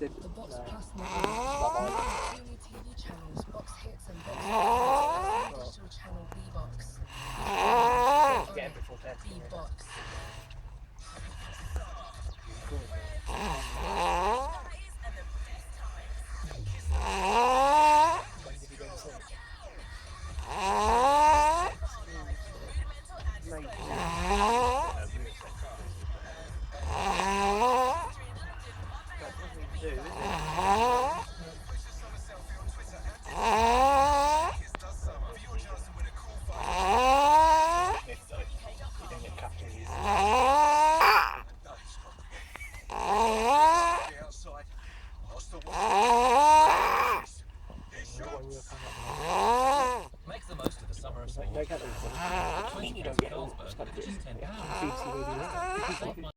The Box Plus No. network, TV channels, box hits and box hits, digital channel B-Box. Get it before 10. B-Box. When did you go to sleep? Makes the most of the summer of sport. No, you don't get all. It's got to be.